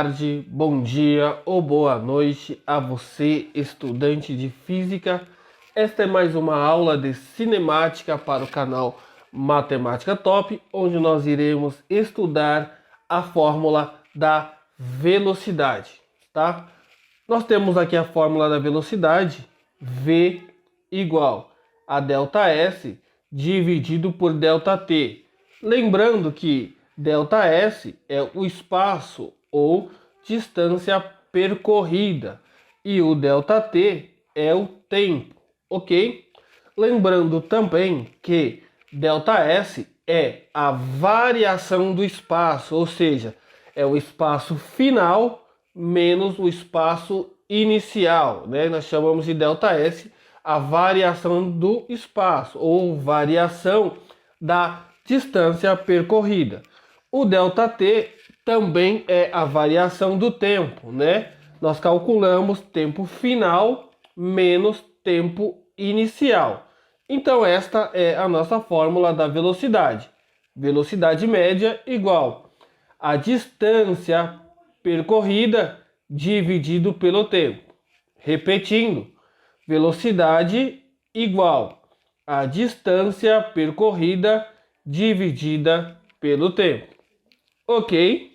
tarde, bom dia ou boa noite a você, estudante de física. Esta é mais uma aula de cinemática para o canal Matemática Top, onde nós iremos estudar a fórmula da velocidade, tá? Nós temos aqui a fórmula da velocidade, V igual a ΔS dividido por ΔT. Lembrando que ΔS é o espaço ou distância percorrida e o ΔT é o tempo, ok? Lembrando também que ΔS é a variação do espaço, ou seja, é o espaço final menos o espaço inicial, né? Nós chamamos de ΔS a variação do espaço ou variação da distância percorrida. O ΔT também é a variação do tempo, né? Nós calculamos tempo final menos tempo inicial. Então esta é a nossa fórmula da velocidade. Velocidade média igual a distância percorrida dividido pelo tempo. Repetindo, velocidade igual a distância percorrida dividida pelo tempo. Ok?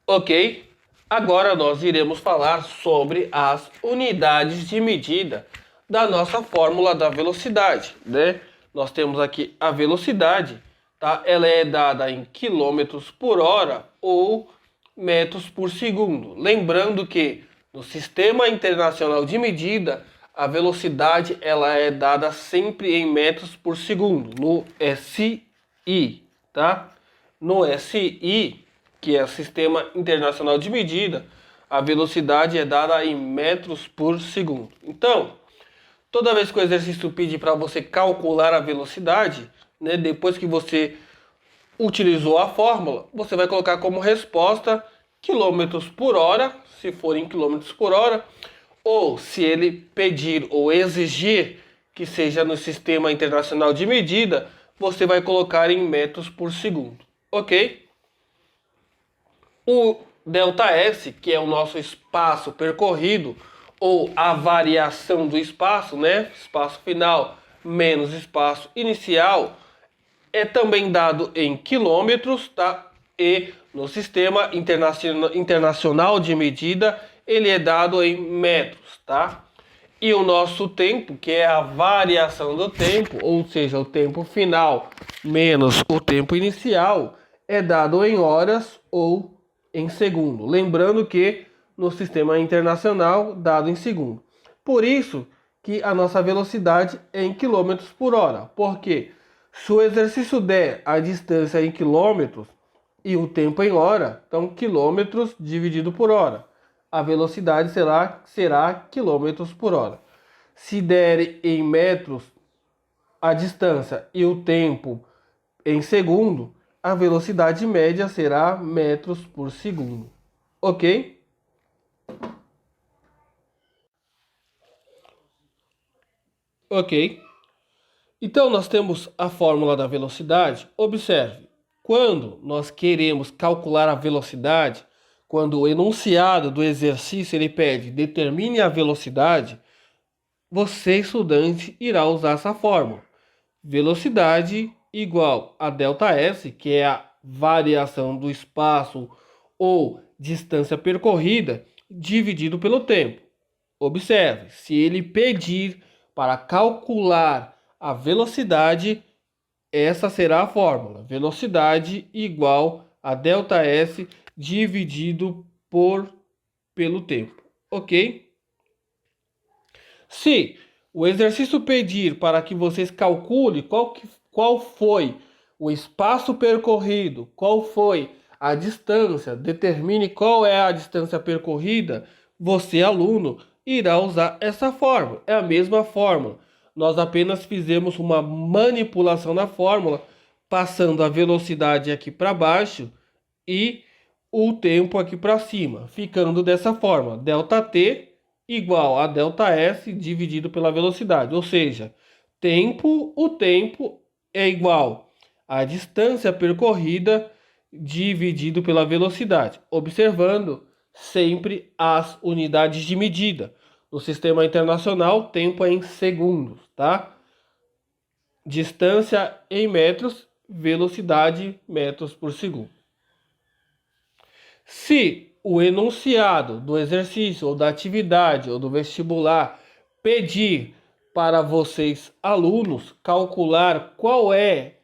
Ok? Agora nós iremos falar sobre as unidades de medida da nossa fórmula da velocidade, né? Nós temos aqui a velocidade, tá? Ela é dada em quilômetros por hora ou metros por segundo. Lembrando que no Sistema Internacional de Medida, a velocidade ela é dada sempre em metros por segundo, no SI, tá? No SI, que é o Sistema Internacional de Medida, a velocidade é dada em metros por segundo. Então, toda vez que o exercício pede para você calcular a velocidade, né, depois que você utilizou a fórmula, você vai colocar como resposta quilômetros por hora, se for em quilômetros por hora, ou se ele pedir ou exigir que seja no Sistema Internacional de Medida, você vai colocar em metros por segundo, ok? O ΔS, que é o nosso espaço percorrido, ou a variação do espaço, né? Espaço final menos espaço inicial, é também dado em quilômetros, tá? E no Sistema Internacional de Medida, ele é dado em metros, tá? E o nosso tempo, que é a variação do tempo, ou seja, o tempo final menos o tempo inicial, é dado em horas ou em segundo. Lembrando que no Sistema Internacional, dado em segundo. Por isso que a nossa velocidade é em quilômetros por hora. Porque se o exercício der a distância em quilômetros e o tempo em hora, então quilômetros dividido por hora. A velocidade será quilômetros por hora. Se der em metros a distância e o tempo em segundo, a velocidade média será metros por segundo. Ok? Ok. Então nós temos a fórmula da velocidade. Observe, quando nós queremos calcular a velocidade, quando o enunciado do exercício ele pede determine a velocidade, você, estudante, irá usar essa fórmula. Velocidade igual a ΔS, que é a variação do espaço ou distância percorrida, dividido pelo tempo. Observe, se ele pedir para calcular a velocidade, essa será a fórmula. Velocidade igual a ΔS dividido pelo tempo. Ok? Se o exercício pedir para que vocês calculem qual foi o espaço percorrido, qual foi a distância, determine qual é a distância percorrida, você, aluno, irá usar essa fórmula. É a mesma fórmula. Nós apenas fizemos uma manipulação na fórmula, passando a velocidade aqui para baixo e o tempo aqui para cima, ficando dessa forma, ΔT igual a ΔS dividido pela velocidade, ou seja, o tempo é igual a distância percorrida dividido pela velocidade, observando sempre as unidades de medida. No sistema internacional, tempo é em segundos, tá? Distância em metros, velocidade metros por segundo. Se o enunciado do exercício ou da atividade ou do vestibular pedir para vocês alunos calcular qual é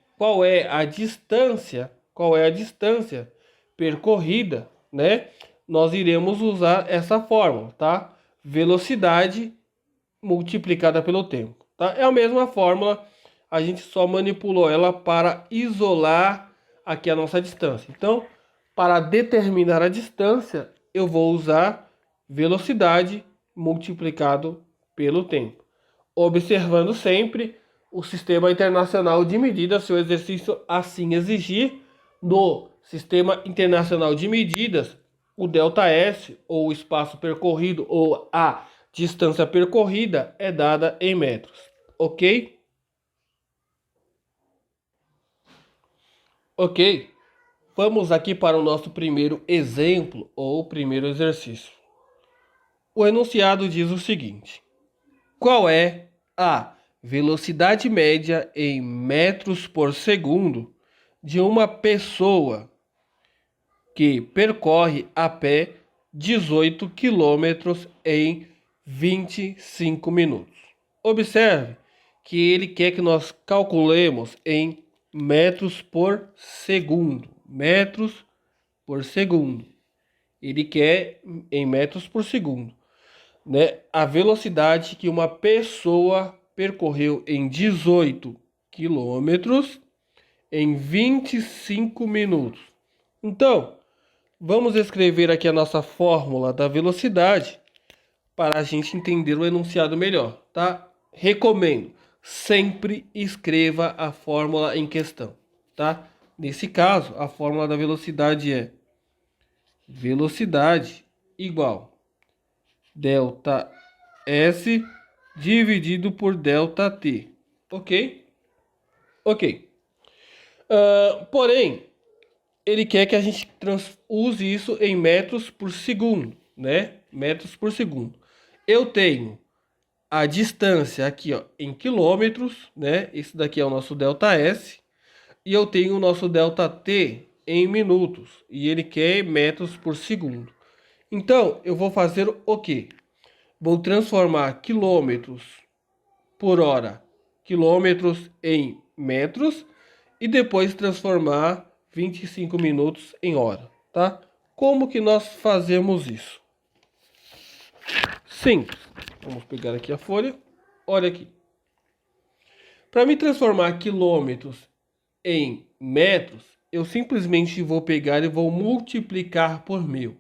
a distância percorrida, né? Nós iremos usar essa fórmula, tá? Velocidade multiplicada pelo tempo, tá? É a mesma fórmula, a gente só manipulou ela para isolar aqui a nossa distância. Então, para determinar a distância, eu vou usar velocidade multiplicado pelo tempo, observando sempre o Sistema Internacional de Medidas, se o exercício assim exigir. No Sistema Internacional de Medidas, o ΔS, ou o espaço percorrido, ou a distância percorrida, é dada em metros, ok? Ok, vamos aqui para o nosso primeiro exemplo, ou primeiro exercício. O enunciado diz o seguinte: qual é a velocidade média em metros por segundo de uma pessoa que percorre a pé 18 quilômetros em 25 minutos? Observe que ele quer que nós calculemos em metros por segundo. Metros por segundo. Ele quer em metros por segundo, né? A velocidade que uma pessoa percorreu em 18 quilômetros em 25 minutos. Então, vamos escrever aqui a nossa fórmula da velocidade para a gente entender o enunciado melhor, tá? Recomendo, sempre escreva a fórmula em questão, tá? Nesse caso, a fórmula da velocidade é velocidade igual delta S dividido por delta T, ok? Ok. Porém, ele quer que a gente use isso em metros por segundo, né? Metros por segundo. Eu tenho a distância aqui, ó, em quilômetros, né? Esse daqui é o nosso ΔS. E eu tenho o nosso ΔT em minutos. E ele quer metros por segundo. Então, eu vou fazer o quê? Vou transformar quilômetros por hora, quilômetros em metros. E depois transformar 25 minutos em hora, tá? Como que nós fazemos isso? Simples. Vamos pegar aqui a folha. Olha aqui. Para me transformar quilômetros em metros, eu simplesmente vou pegar e vou multiplicar por 1000.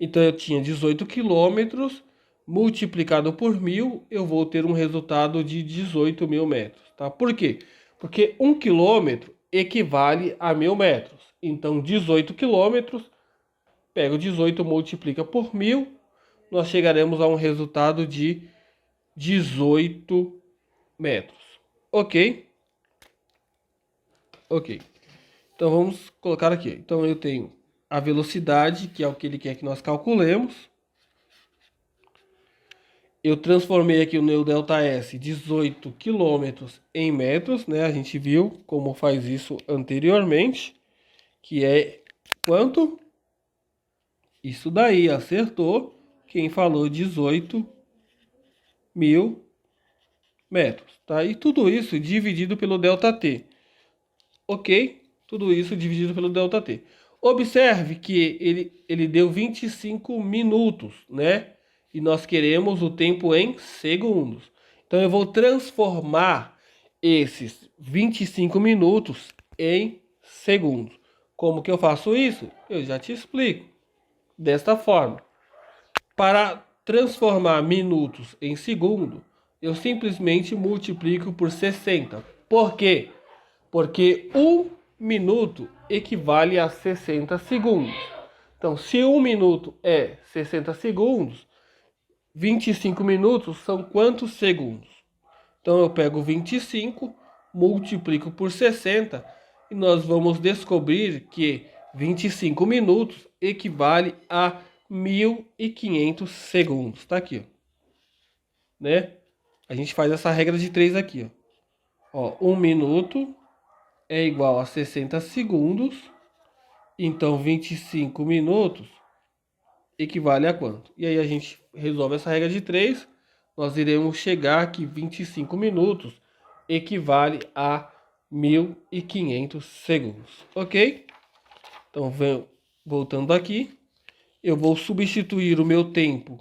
Então eu tinha 18 quilômetros multiplicado por 1000, eu vou ter um resultado de 18.000 metros, tá? Por quê? Porque 1 quilômetro equivale a 1000 metros. Então 18 quilômetros, pega o 18, multiplica por 1000, nós chegaremos a um resultado de 18 metros. Ok? Ok. Então vamos colocar aqui. Então eu tenho a velocidade, que é o que ele quer que nós calculemos. Eu transformei aqui o meu ΔS 18 quilômetros em metros, né? A gente viu como faz isso anteriormente, que é quanto? Isso daí, acertou. Quem falou 18.000 metros, tá? E tudo isso dividido pelo ΔT. Ok? Tudo isso dividido pelo ΔT. Observe que ele deu 25 minutos, né? E nós queremos o tempo em segundos. Então eu vou transformar esses 25 minutos em segundos. Como que eu faço isso? Eu já te explico. Desta forma. Para transformar minutos em segundo, eu simplesmente multiplico por 60. Por quê? Porque 1 minuto equivale a 60 segundos. Então, se 1 minuto é 60 segundos, 25 minutos são quantos segundos? Então, eu pego 25, multiplico por 60 e nós vamos descobrir que 25 minutos equivale a 1.500 segundos. Tá aqui, ó, né? A gente faz essa regra de 3 aqui, ó. 1 minuto é igual a 60 segundos. Então, 25 minutos equivale a quanto? E aí a gente resolve essa regra de 3. Nós iremos chegar que 25 minutos equivale a 1.500 segundos. Ok? Então, voltando aqui, eu vou substituir o meu tempo,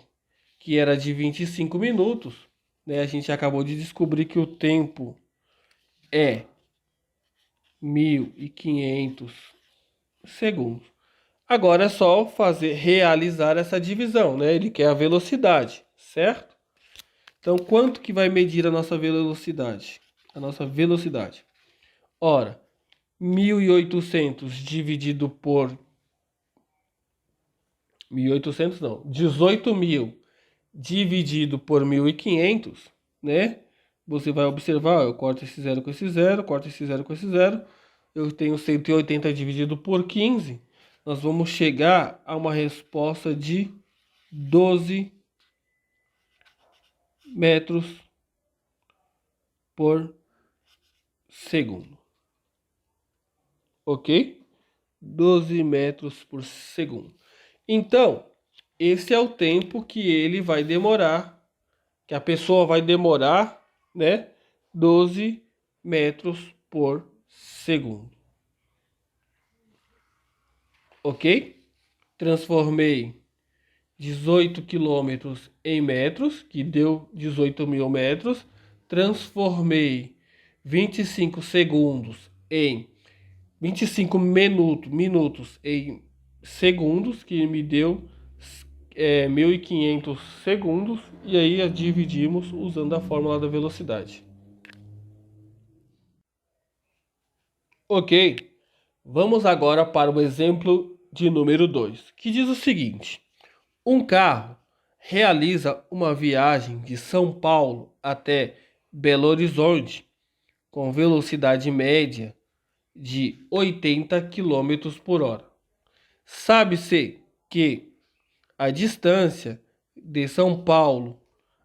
que era de 25 minutos. Né? A gente acabou de descobrir que o tempo é 1.500 segundos. Agora é só realizar essa divisão, né? Ele quer a velocidade, certo? Então, quanto que vai medir a nossa velocidade? A nossa velocidade. Ora, 1.800 dividido por 1.800 não, 18.000 dividido por 1.500, né? Você vai observar, eu corto esse zero com esse zero, corto esse zero com esse zero. Eu tenho 180 dividido por 15. Nós vamos chegar a uma resposta de 12 metros por segundo. Ok? 12 metros por segundo. Então, esse é o tempo que ele vai demorar, que a pessoa vai demorar, né? 12 metros por segundo. Ok? Transformei 18 quilômetros em metros, que deu 18.000 metros. Transformei 25 segundos em 25 minutos em segundos, que me deu 1.500 segundos. E aí a dividimos usando a fórmula da velocidade. Ok, vamos agora para o exemplo de número 2, que diz o seguinte. Um carro realiza uma viagem de São Paulo até Belo Horizonte com velocidade média de 80 km por hora. Sabe-se que a distância de São Paulo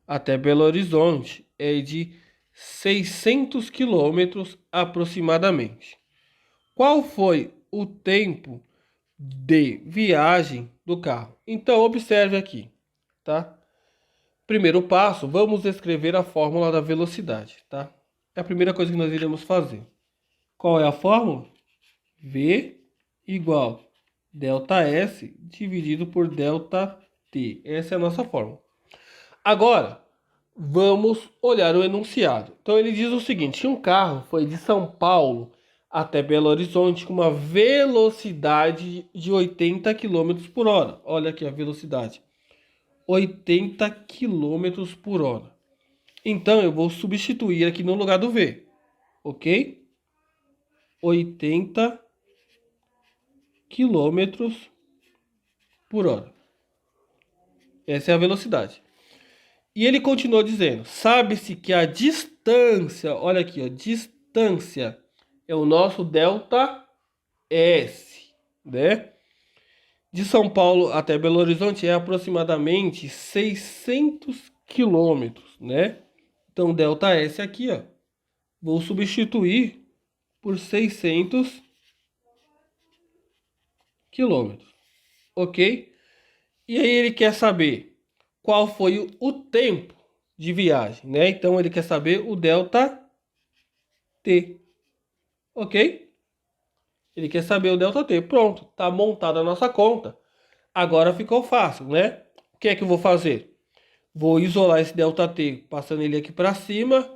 até Belo Horizonte é de 600 km aproximadamente. Qual foi o tempo de viagem do carro? Então, observe aqui, tá? Primeiro passo, vamos escrever a fórmula da velocidade, tá? É a primeira coisa que nós iremos fazer. Qual é a fórmula? V igual ΔS dividido por ΔT. Essa é a nossa fórmula. Agora, vamos olhar o enunciado. Então, ele diz o seguinte, um carro foi de São Paulo até Belo Horizonte com uma velocidade de 80 km por hora. Olha aqui a velocidade. 80 km por hora. Então, eu vou substituir aqui no lugar do V. Ok? 80 km por hora. Essa é a velocidade. E ele continuou dizendo, sabe-se que a distância, olha aqui, ó, distância é o nosso ΔS, né? De São Paulo até Belo Horizonte é aproximadamente 600 quilômetros, né? Então, ΔS aqui, ó, vou substituir por 600 quilômetros, ok? E aí ele quer saber qual foi o tempo de viagem, né? Então, ele quer saber o ΔT, ok? Ele quer saber o ΔT. Pronto, tá montada a nossa conta. Agora ficou fácil, né? O que é que eu vou fazer? Vou isolar esse ΔT passando ele aqui para cima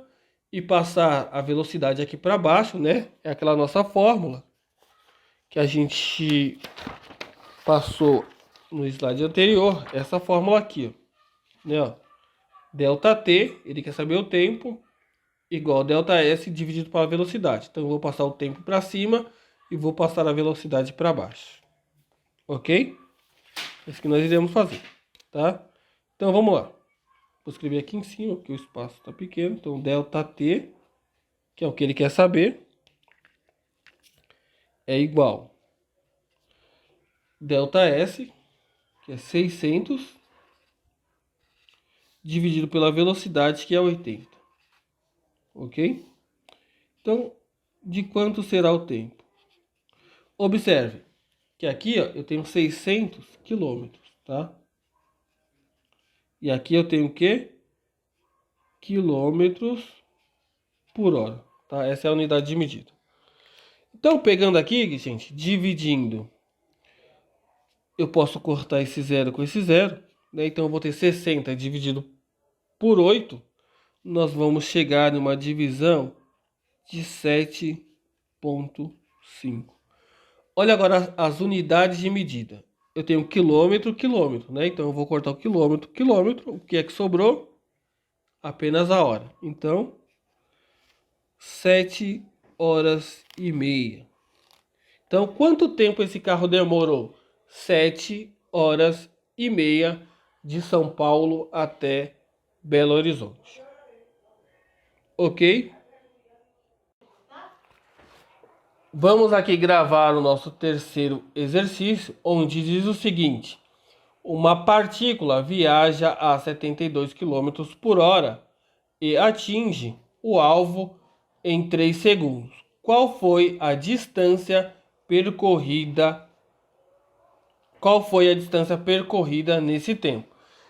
e passar a velocidade aqui para baixo, né? É aquela nossa fórmula que a gente passou no slide anterior. Essa fórmula aqui, ó, né? Ó, ΔT, ele quer saber o tempo, igual ΔS dividido pela velocidade. Então eu vou passar o tempo para cima e vou passar a velocidade para baixo. Ok? É isso que nós iremos fazer, tá? Então vamos lá. Vou escrever aqui em cima, porque o espaço está pequeno. Então ΔT, que é o que ele quer saber, é igual ΔS, que é 600, dividido pela velocidade, que é 80. Ok? Então, de quanto será o tempo? Observe que aqui ó, eu tenho 600 quilômetros, tá? E aqui eu tenho o quê? Quilômetros por hora, tá? Essa é a unidade de medida. Então, pegando aqui, gente, dividindo, eu posso cortar esse zero com esse zero, né? Então, eu vou ter 60 dividido por 8. Nós vamos chegar numa divisão de 7,5. Olha agora as unidades de medida. Eu tenho quilômetro, quilômetro, né? Então, eu vou cortar o quilômetro, quilômetro. O que é que sobrou? Apenas a hora. Então, 7h30. Então, quanto tempo esse carro demorou? 7h30 de São Paulo até Belo Horizonte. Ok? Vamos aqui gravar o nosso terceiro exercício, onde diz o seguinte: uma partícula viaja a 72 km por hora e atinge o alvo em 3 segundos. Qual foi a distância percorrida? Qual foi a distância percorrida nesse tempo?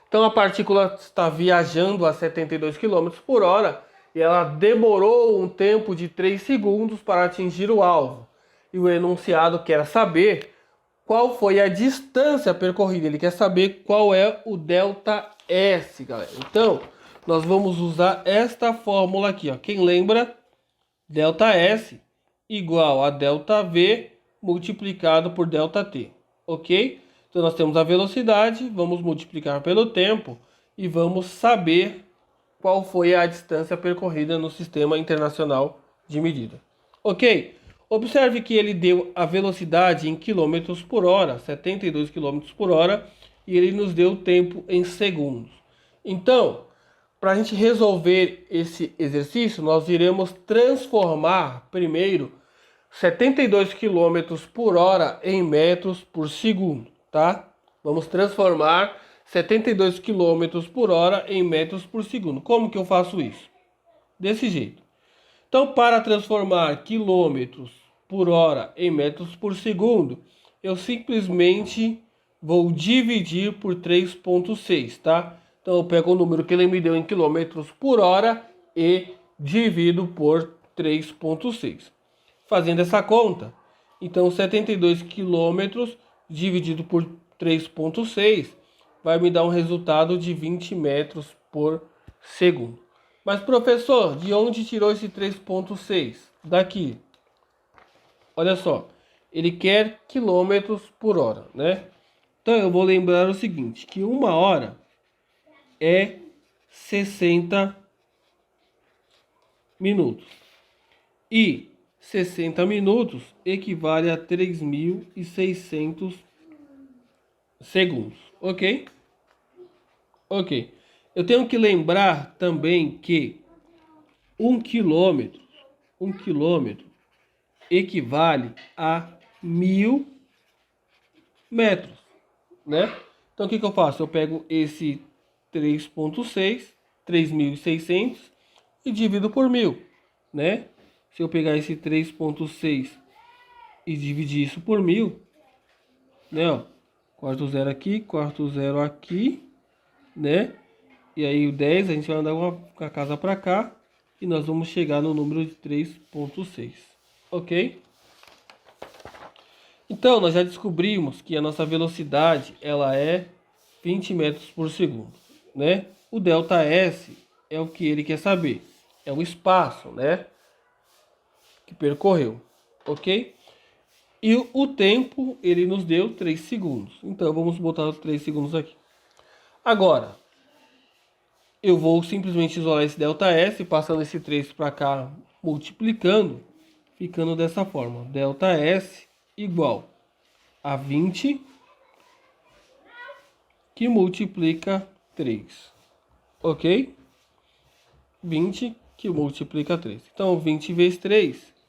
Então a partícula está viajando a 72 km por hora e ela demorou um tempo de 3 segundos para atingir o alvo. E o enunciado quer saber qual foi a distância percorrida. Ele quer saber qual é o ΔS, galera. Então, nós vamos usar esta fórmula aqui, ó. Quem lembra? ΔS igual a ΔV multiplicado por ΔT, ok? Então nós temos a velocidade, vamos multiplicar pelo tempo e vamos saber qual foi a distância percorrida no Sistema Internacional de Medida. Ok? Observe que ele deu a velocidade em quilômetros por hora, 72 quilômetros por hora, e ele nos deu o tempo em segundos. Então, para a gente resolver esse exercício, nós iremos transformar primeiro 72 km por hora em metros por segundo, tá? Vamos transformar 72 km por hora em metros por segundo. Como que eu faço isso? Desse jeito. Então, para transformar quilômetros por hora em metros por segundo, eu simplesmente vou dividir por 3,6, tá? Então, eu pego o número que ele me deu em quilômetros por hora e divido por 3,6. Fazendo essa conta, então 72 quilômetros dividido por 3,6 vai me dar um resultado de 20 metros por segundo. Mas, professor, de onde tirou esse 3,6? Daqui. Olha só, ele quer quilômetros por hora, né? Então, eu vou lembrar o seguinte, que 1 hora é 60 minutos. E 60 minutos equivale a 3.600 segundos, ok? Ok. Eu tenho que lembrar também que 1 quilômetro equivale a 1.000 metros, né? Então o que eu faço? Eu pego esse 3,6, 3.600 e divido por 1.000, né? Se eu pegar esse 3,6 e dividir isso por 1.000, né? Ó, corta o zero aqui, né? E aí o 10 a gente vai andar com a casa para cá e nós vamos chegar no número de 3,6, ok? Então nós já descobrimos que a nossa velocidade ela é 20 metros por segundo, né? O ΔS é o que ele quer saber, é o espaço, né? Que percorreu, ok? E o tempo ele nos deu 3 segundos. Então vamos botar os 3 segundos aqui. Agora, eu vou simplesmente isolar esse ΔS, passando esse 3 para cá, multiplicando, ficando dessa forma. ΔS igual a 20 que multiplica 3. Ok? 20 que multiplica 3. Então, 20 vezes 3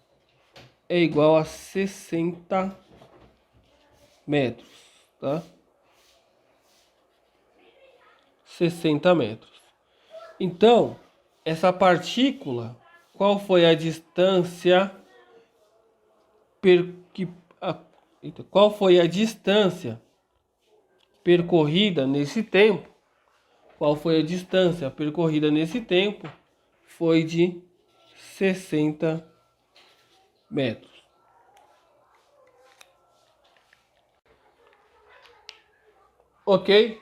é igual a 60 metros, tá? 60 metros. Então, essa partícula, qual foi a distância qual foi a distância percorrida nesse tempo? Qual foi a distância percorrida nesse tempo? Foi de 60 metros. Ok?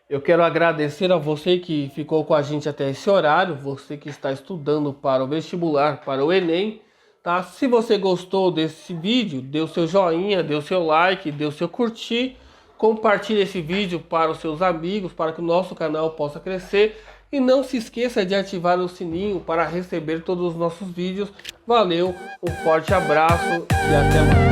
Eu quero agradecer a você que ficou com a gente até esse horário, você que está estudando para o vestibular, para o Enem, tá? Se você gostou desse vídeo, dê o seu joinha, dê o seu like, dê o seu curtir, compartilhe esse vídeo para os seus amigos, para que o nosso canal possa crescer. E não se esqueça de ativar o sininho para receber todos os nossos vídeos. Valeu, um forte abraço e até mais.